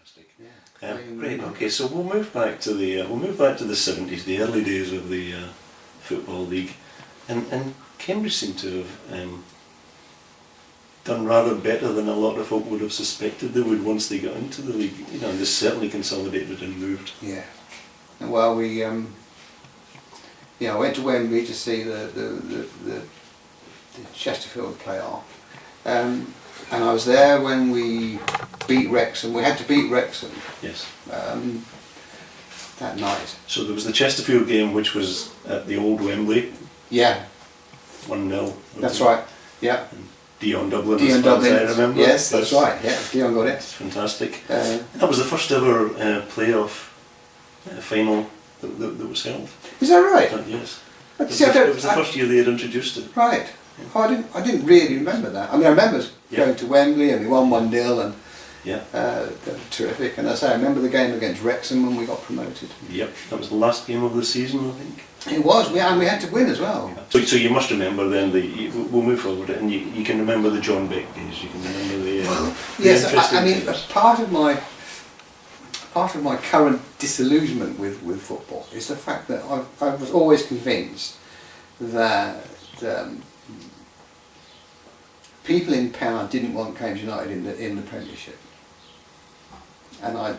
Fantastic. Yeah. Great. Okay, so we'll move back to the 70s, the early days of the football league, and Cambridge seem to have done rather better than a lot of folk would have suspected they would once they got into the league. You know, they certainly consolidated and moved. Yeah. Well, we I went to Wembley to see the Chesterfield playoff, and I was there when we beat Wrexham. We had to beat Wrexham. Yes. That night. So there was the Chesterfield game, which was at the old Wembley. Yeah. 1-0. That's right. Yeah. And Dion Dublin. Dion Dublin. I remember. Yes, that's right. Yeah, Dion got it. It's fantastic. That was the first ever playoff final that was held. Is that right? Yes. But It see, was the first year they had introduced it. Right. Oh, I didn't really remember that. I mean, I remember going to Wembley and we won 1-0 and Yeah. they were terrific. And as I say, I remember the game against Wrexham when we got promoted. Yep. That was the last game of the season, I think. It was, and we had to win as well. So you must remember then we'll move forward, and you can remember the John Beck days. You can remember the yes. interesting I mean, days. part of my current disillusionment with football is the fact that I was always convinced that people in power didn't want Cambridge United in the Premiership, and I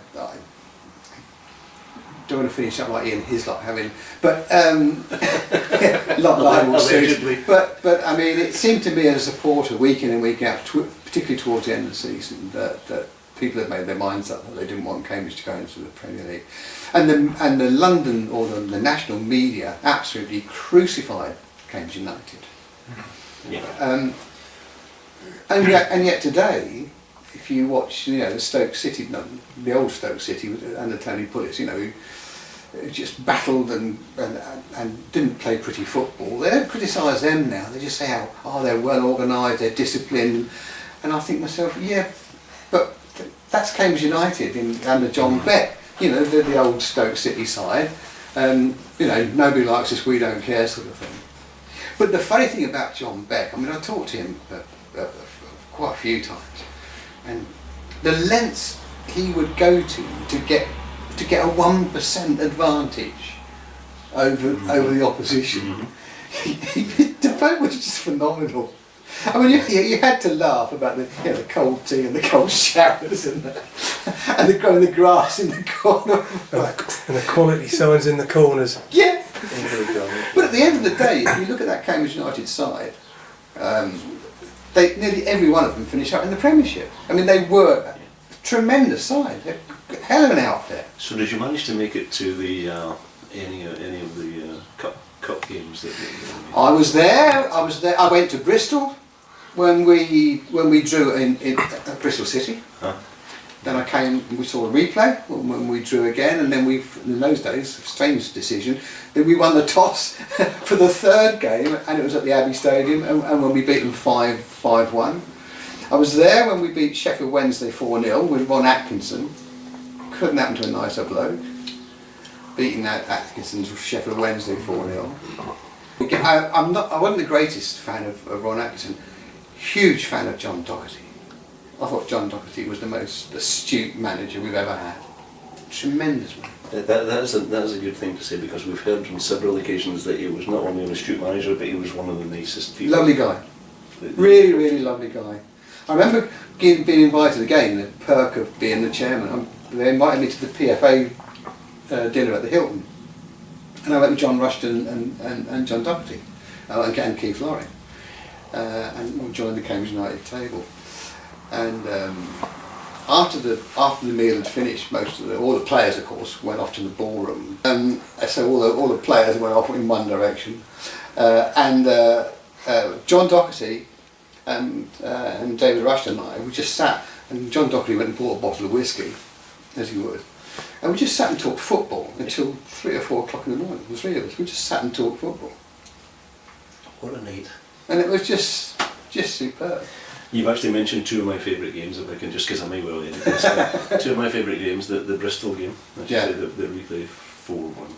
don't want to finish up like Ian Hislop having, but not liable suit. But I mean, it seemed to me as a supporter, week in and week out, particularly towards the end of the season, that people had made their minds up that they didn't want Cambridge to go into the Premier League, and the London or the national media absolutely crucified Cambridge United. Yeah. And yet today, if you watch, the Stoke City, the old Stoke City under Tony Pulis, who just battled and didn't play pretty football. They don't criticise them now. They just say how they're well organised, they're disciplined, and I think to myself, yeah, but that's Cambridge United under John Beck. They're the old Stoke City side. Nobody likes us, we don't care, sort of thing. But the funny thing about John Beck, I mean, I talked to him quite a few times, and the lengths he would go to get a 1% advantage over the opposition. The vote was just phenomenal. I mean, you had to laugh about the cold tea and the cold showers and the growing the grass in the corner and the quality signs in the corners. Yeah. But at the end of the day, if you look at that Cambridge United side, nearly every one of them finished up in the Premiership. I mean, they were a tremendous side. They're a hell of an outfit. So did you manage to make it to the any of the cup games that? I was there. I went to Bristol when we drew in at Bristol City. Huh? Then I came and we saw a replay when we drew again, and then in those days, a strange decision, then we won the toss for the third game, and it was at the Abbey Stadium, and when we beat them 5-1. I was there when we beat Sheffield Wednesday 4-0 with Ron Atkinson. Couldn't happen to a nicer bloke. Beating Atkinson's Sheffield Wednesday 4-0. I wasn't the greatest fan of Ron Atkinson. Huge fan of John Doherty. I thought John Doherty was the most astute manager we've ever had. Tremendous man. That is a good thing to say, because we've heard on several occasions that he was not only an astute manager, but he was one of the nicest people. Lovely guy. Really, really lovely guy. I remember being invited again, the perk of being the chairman. They invited me to the PFA dinner at the Hilton, and I went with John Rushton and John Doherty and Keith Lorry, and we joined the Cambridge United table. And after the meal had finished, all the players, of course, went off to the ballroom. So all the players went off in one direction, and John Doherty and David Rushton and I, we just sat, and John Doherty went and bought a bottle of whiskey, as he would, and we just sat and talked football until 3 or 4 o'clock in the morning. The three of us, we just sat and talked football. What a night! And it was just superb. You've actually mentioned 2 of my favourite games, if I can, just because I may well edit this. 2 of my favourite games, the Bristol game, the replay 4-1.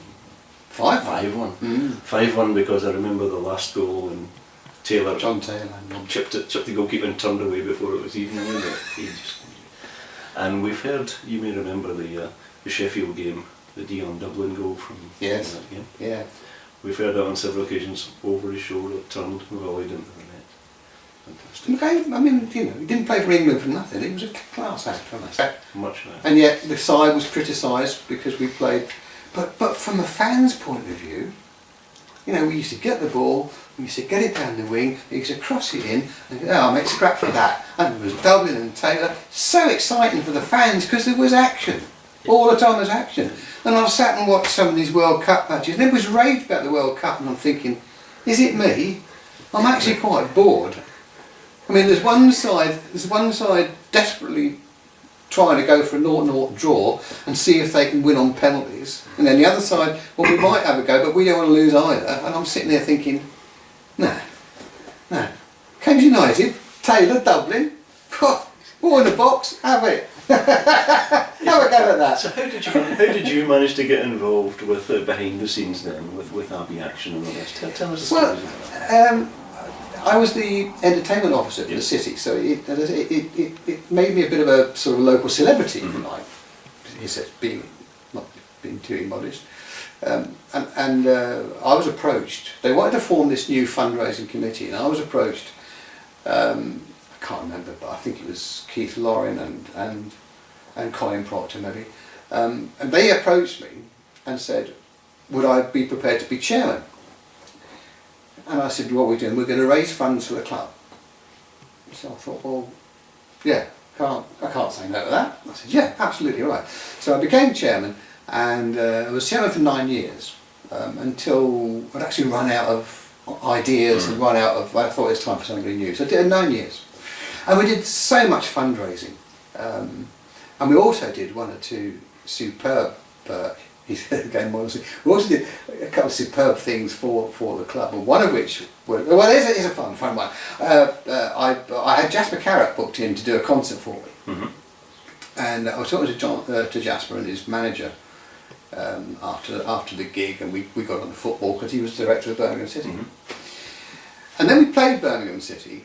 5-1. 5-1 because I remember the last goal and John Taylor chipped the goalkeeper and turned away before it was even. And we've heard, you may remember the Sheffield game, the Dion Dublin goal from Yes. that game. Yeah. We've heard that on several occasions, over his shoulder, turned, volleyed into the net. Fantastic. Okay, I mean, you know, he didn't play for England for nothing. He was a class act from us. Much better. And yet the side was criticised because we played. But from a fan's point of view, you know, we used to get the ball, we used to get it down the wing, we used to cross it in, and go, oh, make scrap for that. And it was Dublin and Taylor. So exciting for the fans because there was action. All the time there's action. And I've sat and watched some of these World Cup matches, and it was rage about the World Cup, and I'm thinking, is it me? I'm actually quite bored. I mean, there's one side desperately trying to go for a 0-0 draw and see if they can win on penalties, and then the other side, well, we might have a go, but we don't want to lose either. And I'm sitting there thinking, no. Cambridge United, Taylor, Dublin, all in the box, have it. Have a go at that. So how did you manage to get involved with behind the scenes then, with Abbey Action and all this? Tell us the story Well, of that. I was the entertainment officer for the city, so it made me a bit of a sort of local celebrity, if you like. He says, not being too immodest. And I was approached. They wanted to form this new fundraising committee, and I was approached. I can't remember, but I think it was Keith Lorin and Colin Proctor maybe. And they approached me and said, would I be prepared to be chairman? And I said, what are we doing? We're going to raise funds for the club. So I thought, well, yeah, I can't say no to that. I said, yeah, absolutely right. So I became chairman, and I was chairman for 9 years, until I'd actually run out of ideas and run out of, I thought it was time for somebody new. So I did 9 years. And we did so much fundraising. And we also did one or two superb, he said again modestly, we also did a couple of superb things for the club, and one of which, well, it's a fun one. I had Jasper Carrott booked in to do a concert for me. Mm-hmm. And I was talking to Jasper and his manager after the gig, and we got on the football because he was director of Birmingham City. Mm-hmm. And then we played Birmingham City,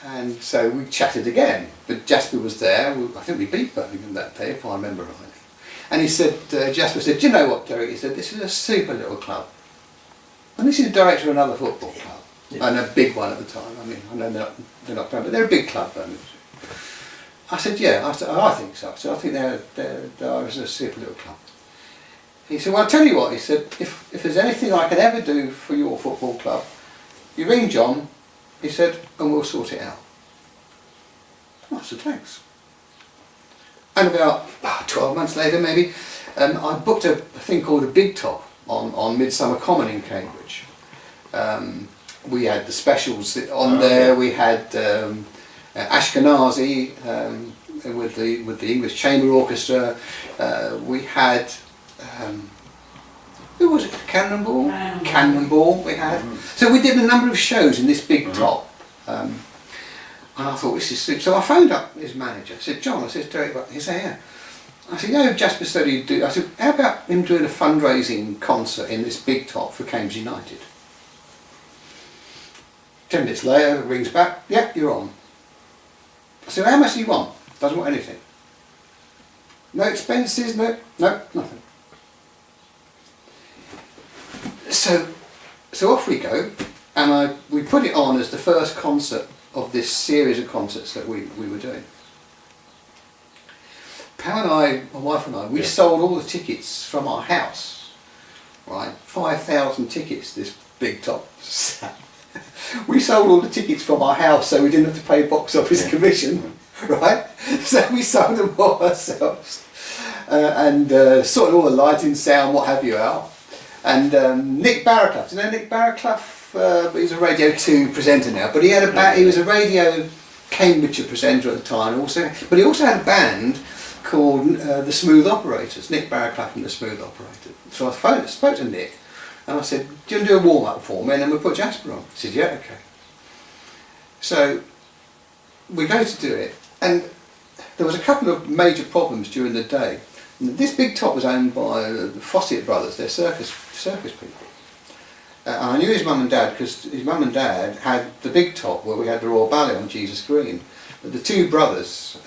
and so we chatted again. But Jasper was there. I think we beat Birmingham that day, if I remember rightly. And he said, Jasper said, do you know what, Derek? He said, this is a super little club. And this is the director of another football club. Yeah. And a big one at the time. I mean, I know they're not playing, but they're a big club. I said, yeah, I think so. So I think they're a super little club. He said, well, I'll tell you what, he said, if there's anything I can ever do for your football club, you ring John, he said, and we'll sort it out. I said, thanks. And about 12 months later maybe, I booked a thing called a Big Top on Midsummer Common in Cambridge. We had the specials on there, we had Ashkenazi with the English Chamber Orchestra, we had, who was it, Cannonball we had. So we did a number of shows in this Big Top. And I thought, this is super. So I phoned up his manager. I said, John, I said, Derek, he said, yeah. I said, no, Jasper said he'd do. I said, how about him doing a fundraising concert in this Big Top for Cambridge United? 10 minutes later, it rings back, yeah, you're on. I said, how much do you want? Doesn't want anything. No expenses, no, nothing. So off we go, and we put it on as the first concert of this series of concerts that we were doing. Pam and I, my wife and I, we sold all the tickets from our house, right? 5,000 tickets, this Big Top. We sold all the tickets from our house so we didn't have to pay box office commission, right? So we sold them all ourselves. And sorted all the lighting, sound, what have you out. And Nick Barraclough, do you know Nick Barraclough? He's a Radio 2 presenter now, but he was a Radio Cambridgeshire presenter at the time also, but he also had a band called the Smooth Operators, Nick Barraclough and the Smooth Operators. So I spoke to Nick and I said, do you want to do a warm-up for me and then we'll put Jasper on? He said, yeah, okay. So we go to do it, and there was a couple of major problems during the day. This Big Top was owned by the Fossett brothers, they're circus people. And I knew his mum and dad because his mum and dad had the Big Top where we had the Royal Ballet on Jesus Green. But the two brothers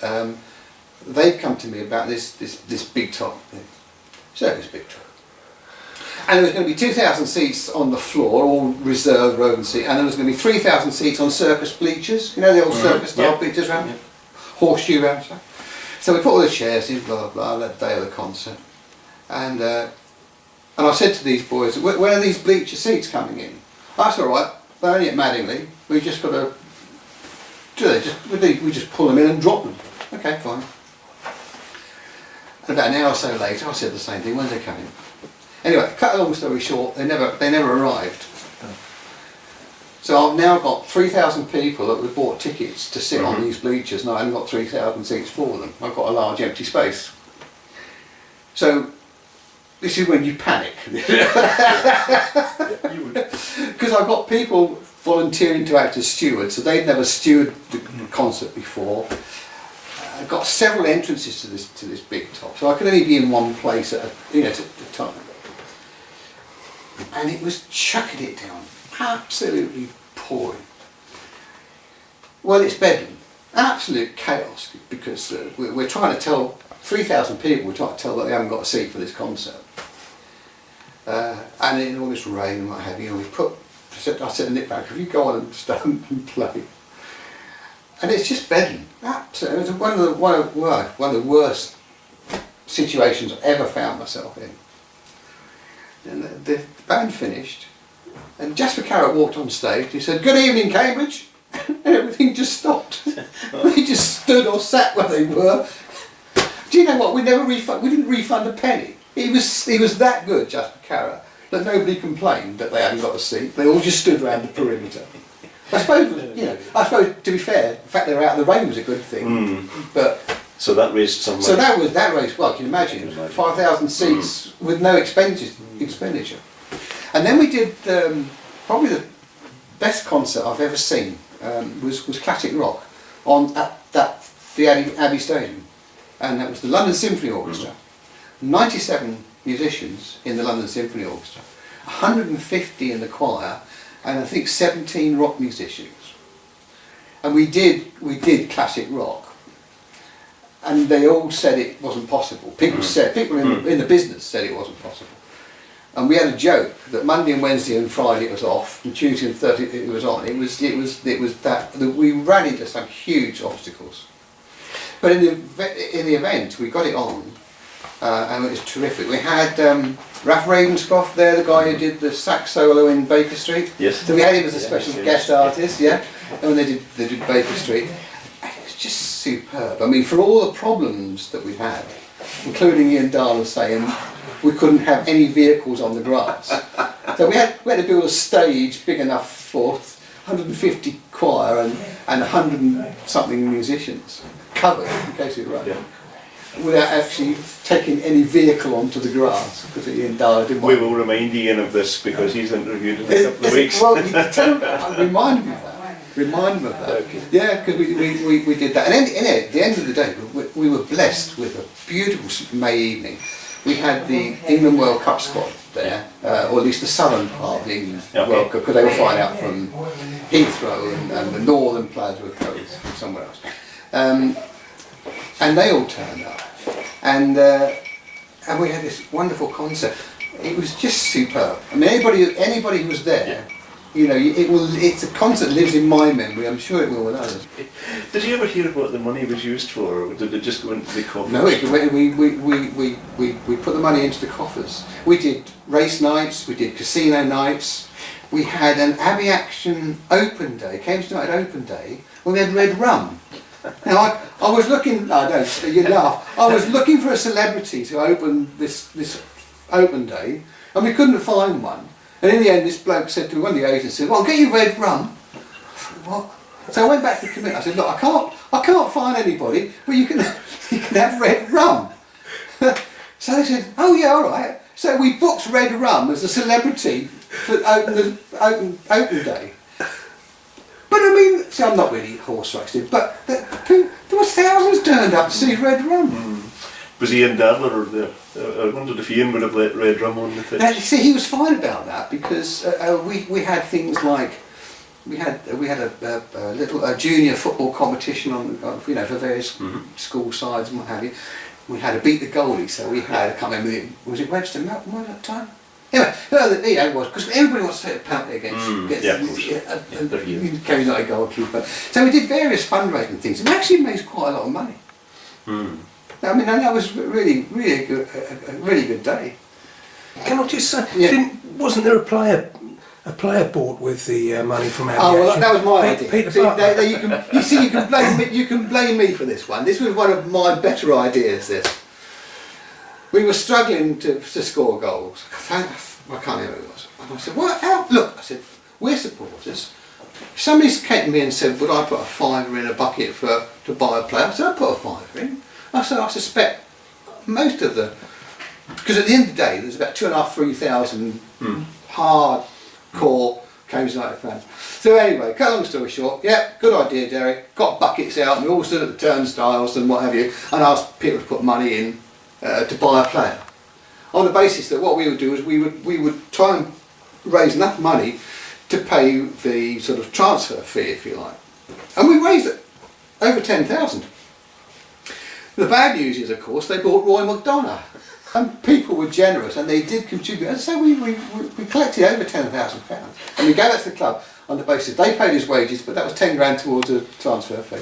they'd come to me about this big top thing. Circus big top. And there was going to be 2,000 seats on the floor, all reserved roving seats, and there was going to be 3,000 seats on circus bleachers, you know, the old circus style bleachers round, horseshoe round. So we put all the chairs in, blah blah, that day of the concert, and I said to these boys, when are these bleacher seats coming in? That's all right, they're only at Madingley, we just got to we just pull them in and drop them. Okay, fine. And about an hour or so later, I said the same thing. When's they coming? Anyway, cut a long story short, they never arrived. So I've now got 3,000 people that have bought tickets to sit on these bleachers, and I haven't got 3,000 seats for them. I've got a large empty space. So this is when you panic. Because I've got people volunteering to act as stewards, so they'd never stewarded the concert before. I've got several entrances to this big top, so I could only be in one place at a time. And it was chucking it down, absolutely pouring. Well, it's bedlam, absolute chaos, because we're trying to tell 3,000 people, we're trying to tell that they haven't got a seat for this concert. And in all this rain and what have you, I said to Nick back, if you go on and stand and play. And it's just bedlam, absolutely. It was one of the worst situations I've ever found myself in. And the band finished, and Jasper Carrott walked on stage. He said, "Good evening, Cambridge," and everything just stopped. They just stood or sat where they were. Do you know what? We didn't refund a penny. He was that good, Jasper Carrott, that nobody complained that they hadn't got a seat. They all just stood around the perimeter. I suppose to be fair, the fact they were out in the rain was a good thing. But so that raised some money. So that raised, well, can you imagine, 5,000 seats with no expenditure. And then we did probably the best concert I've ever seen was classic rock at the Abbey Stadium, and that was the London Symphony Orchestra. 97 musicians in the London Symphony Orchestra, 150 in the choir, and I think 17 rock musicians. And we did classic rock. And they all said it wasn't possible. People in the business said it wasn't possible. And we had a joke that Monday and Wednesday and Friday it was off, and Tuesday and Thursday it was on. It was that we ran into some huge obstacles. But in the event we got it on, and it was terrific. We had Ralph Ravenscroft there, the guy who did the sax solo in Baker Street. Yes. So we had him as a special guest artist, yeah. And when they did Baker Street. Just superb. I mean, for all the problems that we had, including Ian Darla saying we couldn't have any vehicles on the grass. So we had to build a stage big enough for 150 choir and 100 and something musicians covered in case it rained. Without actually taking any vehicle onto the grass, because Ian Darla didn't want. We will remind Ian of this because he's interviewed in a couple of weeks. Well, remind me of that. Remind them of that. Okay. Yeah, because we did that. And at the end of the day, we were blessed with a beautiful May evening. We had the England World Cup squad there, or at least the southern part of the England World Cup, because they were flying out from Heathrow, and the northern players were coming from somewhere else. And they all turned up. And we had this wonderful concert. It was just superb. I mean, anybody who was there, you know, it's a concert that lives in my memory. I'm sure it will with others. Did you ever hear what the money was used for, or did it just go into the coffers? No, we put the money into the coffers. We did race nights, we did casino nights. We had an Abbey Action open day, Cambridge United open day, where we had red rum. Now I was looking. No, don't you laugh. I was looking for a celebrity to open this open day, and we couldn't find one. And in the end, this bloke said to me, one of the agents said, "Well, I'll get you red rum." What? So I went back to the committee. I said, "Look, I can't find anybody, but you can have red rum." So they said, "Oh yeah, all right." So we booked red rum as a celebrity for open day. But I mean, so I'm not really horse racing, but there were thousands turned up to see red rum. Was Ian Dadler there? I wondered if Ian would have let red rum on the pitch. Now, see, he was fine about that because we had things like we had a little junior football competition on for various school sides and what have you. We had to beat the goalie, so we had, I can't remember, was it Webster Melton at that time? Anyway, it was, because everybody wants to take a penalty against yeah, of course. Kerry's not a goalkeeper. So we did various fundraising things, and we actually raised quite a lot of money. I mean, and that was really a really good day. Can I just say, wasn't there a player bought with the money from Abbey Oh, well, Action? that was my idea. Peter See, Butler. you can blame me for this one. This was one of my better ideas. This. We were struggling to score goals. I can't remember who it was. And I said, well, look, I said, we're supporters. If somebody came to me and said, would I put a £5 in a bucket to buy a player? I said, I'd put a £5 in. I said, I suspect most of because at the end of the day, there's about 2,500, 3,000 hard-core Cambridge United fans. So anyway, cut a long story short, good idea, Derek. Got buckets out and we all stood at the turnstiles and what have you, and asked people to put money in to buy a player. On the basis that what we would do is we would try and raise enough money to pay the sort of transfer fee, if you like. And we raised it over 10,000. The bad news is, of course, they bought Roy McDonough. And people were generous and they did contribute. And so we collected over £10,000. And we gave it to the club on the basis they paid his wages, but that was 10 grand towards a transfer fee.